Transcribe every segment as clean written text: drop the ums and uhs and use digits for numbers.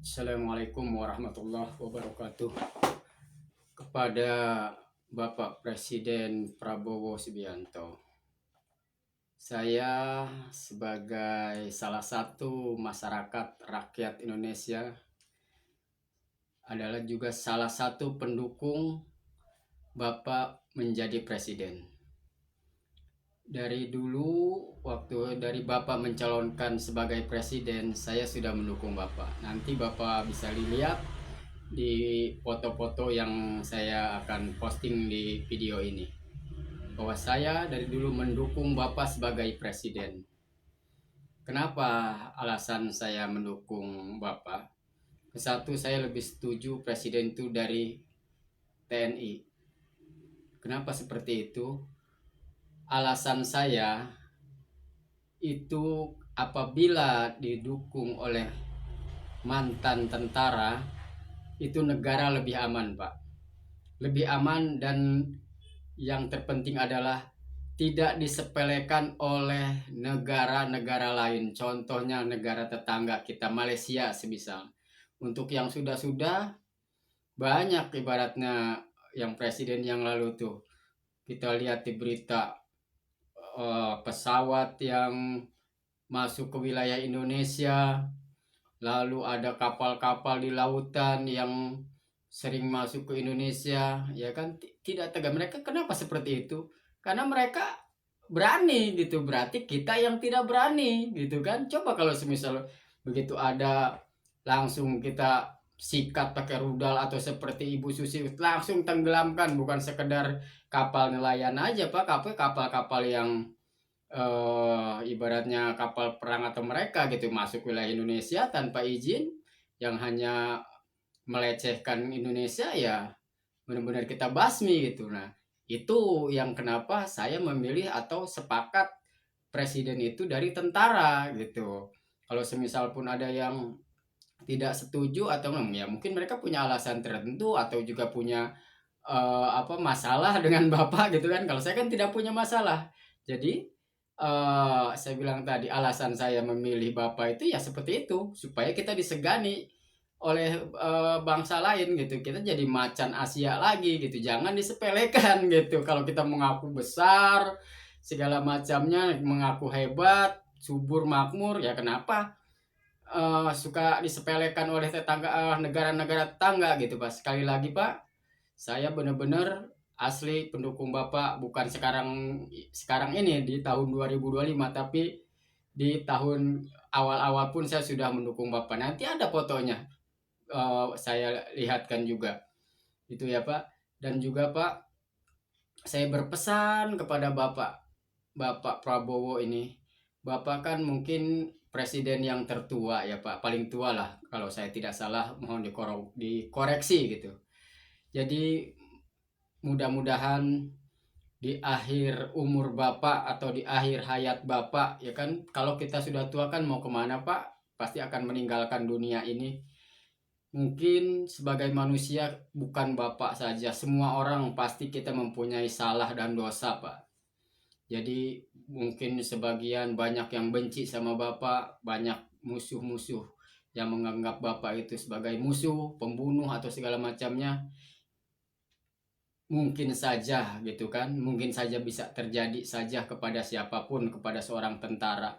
Assalamualaikum warahmatullahi wabarakatuh. Kepada Bapak Presiden Prabowo Subianto, saya sebagai salah satu masyarakat rakyat Indonesia adalah juga salah satu pendukung Bapak menjadi presiden. Dari dulu, waktu dari Bapak mencalonkan sebagai presiden, saya sudah mendukung Bapak. Nanti Bapak bisa lihat di foto-foto yang saya akan posting di video ini, bahwa saya dari dulu mendukung Bapak sebagai presiden. Kenapa alasan saya mendukung Bapak? Satu, saya lebih setuju presiden itu dari TNI. Kenapa seperti itu? Alasan saya itu apabila didukung oleh mantan tentara, itu negara lebih aman, Pak. Lebih aman, dan yang terpenting adalah tidak disepelekan oleh negara-negara lain. Contohnya negara tetangga kita, Malaysia semisal. Untuk yang sudah-sudah, banyak ibaratnya yang presiden yang lalu tuh, kita lihat di berita pesawat yang masuk ke wilayah Indonesia, lalu ada kapal-kapal di lautan yang sering masuk ke Indonesia, ya kan, tidak tegak. Mereka kenapa seperti itu? Karena mereka berani gitu, berarti kita yang tidak berani gitu kan. Coba kalau semisal begitu ada, langsung kita sikat pakai rudal atau seperti Ibu Susi langsung tenggelamkan, bukan sekedar kapal nelayan aja, Pak, kapal-kapal yang ibaratnya kapal perang atau mereka gitu masuk wilayah Indonesia tanpa izin, yang hanya melecehkan Indonesia, ya benar-benar kita basmi gitu. Nah, itu yang kenapa saya memilih atau sepakat presiden itu dari tentara gitu. Kalau semisal pun ada yang tidak setuju atau ya mungkin mereka punya alasan tertentu atau juga punya masalah dengan Bapak gitu kan. Kalau saya kan tidak punya masalah. Jadi saya bilang tadi, alasan saya memilih Bapak itu ya seperti itu, supaya kita disegani oleh bangsa lain gitu. Kita jadi macan Asia lagi gitu. Jangan disepelekan gitu. Kalau kita mengaku besar segala macamnya, mengaku hebat, subur makmur, ya kenapa suka disepelekan oleh negara-negara tetangga gitu, Pak. Sekali lagi, Pak, saya benar-benar asli pendukung Bapak, bukan sekarang sekarang ini di tahun 2025, tapi di tahun awal-awal pun saya sudah mendukung Bapak. Nanti ada fotonya, saya lihatkan juga. Itu ya, Pak. Dan juga, Pak, saya berpesan kepada Bapak Prabowo ini. Bapak kan mungkin presiden yang tertua ya, Pak, paling tua lah kalau saya tidak salah, mohon dikoreksi gitu. Jadi mudah-mudahan di akhir umur Bapak atau di akhir hayat Bapak, ya kan, kalau kita sudah tua kan mau kemana, Pak? Pasti akan meninggalkan dunia ini. Mungkin sebagai manusia, bukan Bapak saja, semua orang pasti kita mempunyai salah dan dosa, Pak. Jadi mungkin sebagian banyak yang benci sama Bapak, banyak musuh-musuh yang menganggap Bapak itu sebagai musuh, pembunuh atau segala macamnya. Mungkin saja gitu kan, mungkin saja bisa terjadi saja kepada siapapun, kepada seorang tentara.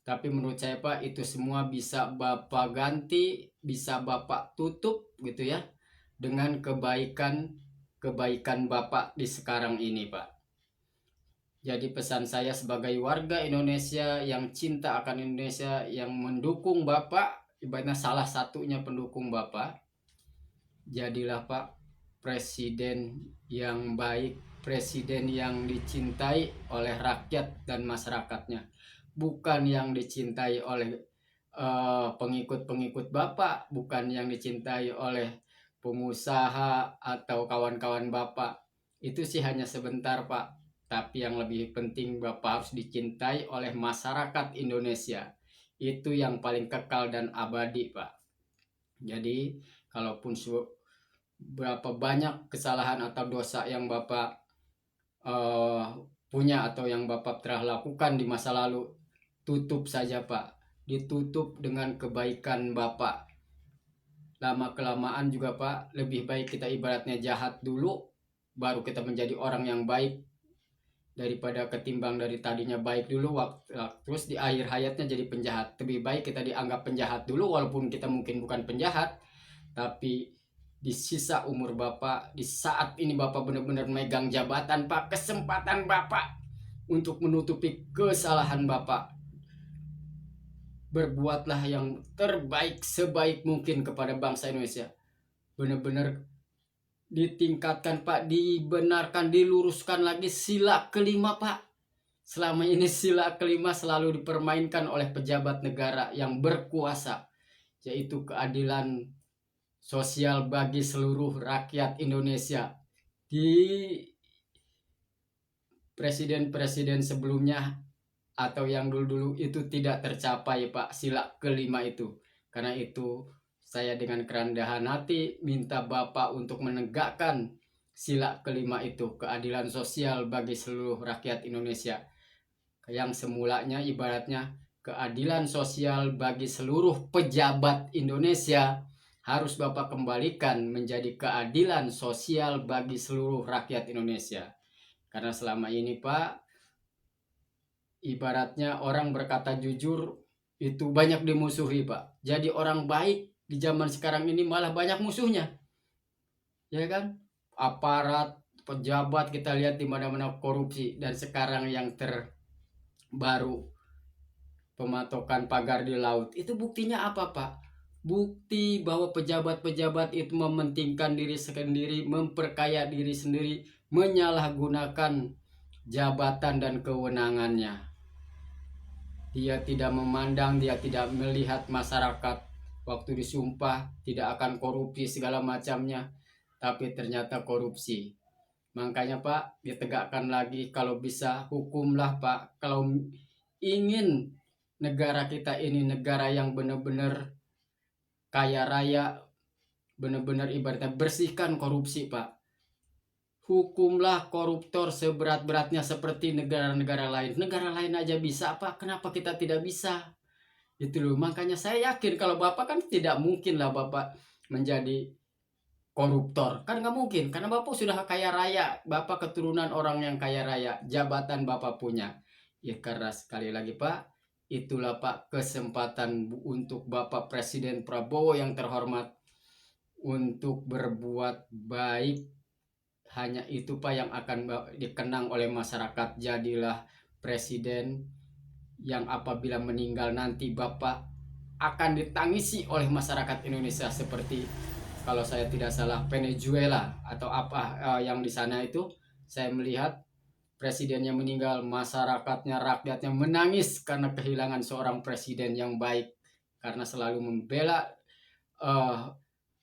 Tapi menurut saya, Pak, itu semua bisa Bapak ganti, bisa Bapak tutup gitu ya, dengan kebaikan Bapak di sekarang ini, Pak. Jadi pesan saya sebagai warga Indonesia yang cinta akan Indonesia, yang mendukung Bapak, ibaratnya salah satunya pendukung Bapak, jadilah, Pak, presiden yang baik, presiden yang dicintai oleh rakyat dan masyarakatnya, bukan yang dicintai oleh pengikut-pengikut Bapak, bukan yang dicintai oleh pengusaha atau kawan-kawan Bapak. Itu sih hanya sebentar, Pak. Tapi yang lebih penting, Bapak harus dicintai oleh masyarakat Indonesia. Itu yang paling kekal dan abadi, Pak. Jadi, kalaupun berapa banyak kesalahan atau dosa yang Bapak punya atau yang Bapak telah lakukan di masa lalu, tutup saja, Pak. Ditutup dengan kebaikan Bapak. lama-kelamaan juga Pak, lebih baik kita ibaratnya jahat dulu, baru kita menjadi orang yang baik, daripada ketimbang dari tadinya baik dulu terus di akhir hayatnya jadi penjahat. Lebih baik kita dianggap penjahat dulu walaupun kita mungkin bukan penjahat, tapi di sisa umur Bapak, di saat ini Bapak benar-benar megang jabatan Pak, kesempatan Bapak untuk menutupi kesalahan Bapak. Berbuatlah yang terbaik sebaik mungkin kepada bangsa Indonesia. Benar-benar ditingkatkan Pak, dibenarkan, diluruskan lagi sila kelima Pak. Selama ini sila kelima selalu dipermainkan oleh pejabat negara yang berkuasa, yaitu keadilan sosial bagi seluruh rakyat Indonesia. Di presiden-presiden sebelumnya atau yang dulu-dulu itu tidak tercapai Pak, sila kelima itu. Karena itu saya dengan kerendahan hati minta Bapak untuk menegakkan sila kelima itu, keadilan sosial bagi seluruh rakyat Indonesia. Yang semulanya ibaratnya keadilan sosial bagi seluruh pejabat Indonesia, harus Bapak kembalikan menjadi keadilan sosial bagi seluruh rakyat Indonesia. Karena selama ini Pak, ibaratnya orang berkata jujur itu banyak dimusuhi Pak. Jadi orang baik di zaman sekarang ini malah banyak musuhnya. Ya kan? Aparat, pejabat kita lihat di mana-mana korupsi, dan sekarang yang terbaru pematokan pagar di laut. Itu buktinya apa Pak? Bukti bahwa pejabat-pejabat itu mementingkan diri sendiri, memperkaya diri sendiri, menyalahgunakan jabatan dan kewenangannya. Dia tidak memandang, dia tidak melihat masyarakat. Waktu disumpah tidak akan korupsi segala macamnya, tapi ternyata korupsi. Makanya Pak, ditegakkan lagi, kalau bisa hukumlah Pak. Kalau ingin negara kita ini negara yang benar-benar kaya raya, benar-benar ibaratnya bersihkan korupsi Pak. Hukumlah koruptor seberat-beratnya seperti negara-negara lain. Negara lain aja bisa Pak, kenapa kita tidak bisa? Itu loh, makanya saya yakin kalau Bapak kan tidak mungkin lah Bapak menjadi koruptor. Kan nggak mungkin, karena Bapak sudah kaya raya. Bapak keturunan orang yang kaya raya, jabatan Bapak punya. Ya karena sekali lagi Pak, itulah Pak kesempatan untuk Bapak Presiden Prabowo yang terhormat untuk berbuat baik. Hanya itu Pak yang akan dikenang oleh masyarakat. Jadilah presiden yang apabila meninggal nanti Bapak akan ditangisi oleh masyarakat Indonesia, seperti kalau saya tidak salah Venezuela atau apa yang di sana itu saya melihat presidennya meninggal, masyarakatnya, rakyatnya menangis karena kehilangan seorang presiden yang baik, karena selalu membela uh,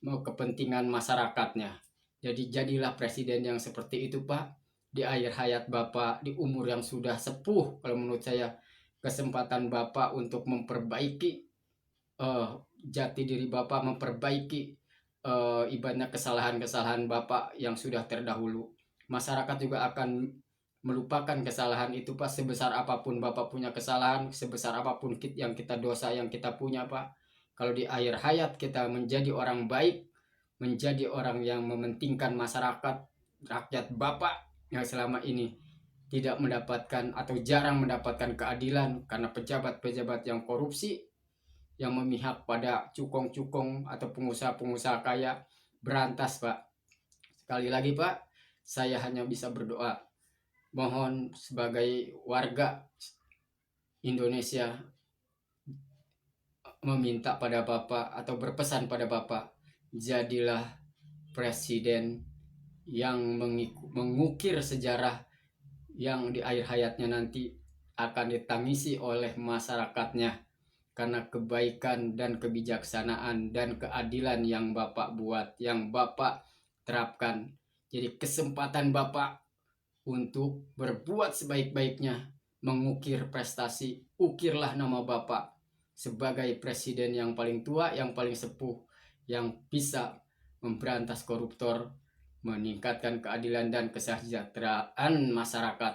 kepentingan masyarakatnya. Jadi jadilah presiden yang seperti itu Pak, di akhir hayat Bapak, di umur yang sudah sepuh. Kalau menurut saya kesempatan Bapak untuk memperbaiki jati diri Bapak, memperbaiki ibaratnya kesalahan-kesalahan Bapak yang sudah terdahulu. Masyarakat juga akan melupakan kesalahan itu Pak. Sebesar apapun Bapak punya kesalahan, sebesar apapun yang kita dosa yang kita punya Pak, kalau di akhir hayat kita menjadi orang baik, menjadi orang yang mementingkan masyarakat, rakyat Bapak yang selama ini tidak mendapatkan atau jarang mendapatkan keadilan karena pejabat-pejabat yang korupsi, yang memihak pada cukong-cukong atau pengusaha-pengusaha kaya, berantas Pak. Sekali lagi Pak, saya hanya bisa berdoa, mohon sebagai warga Indonesia meminta pada Bapak atau berpesan pada Bapak, jadilah presiden yang mengukir sejarah yang di akhir hayatnya nanti akan ditangisi oleh masyarakatnya karena kebaikan dan kebijaksanaan dan keadilan yang Bapak buat, yang Bapak terapkan. Jadi kesempatan Bapak untuk berbuat sebaik-baiknya, mengukir prestasi, ukirlah nama Bapak sebagai presiden yang paling tua, yang paling sepuh, yang bisa memberantas koruptor, meningkatkan keadilan dan kesejahteraan masyarakat.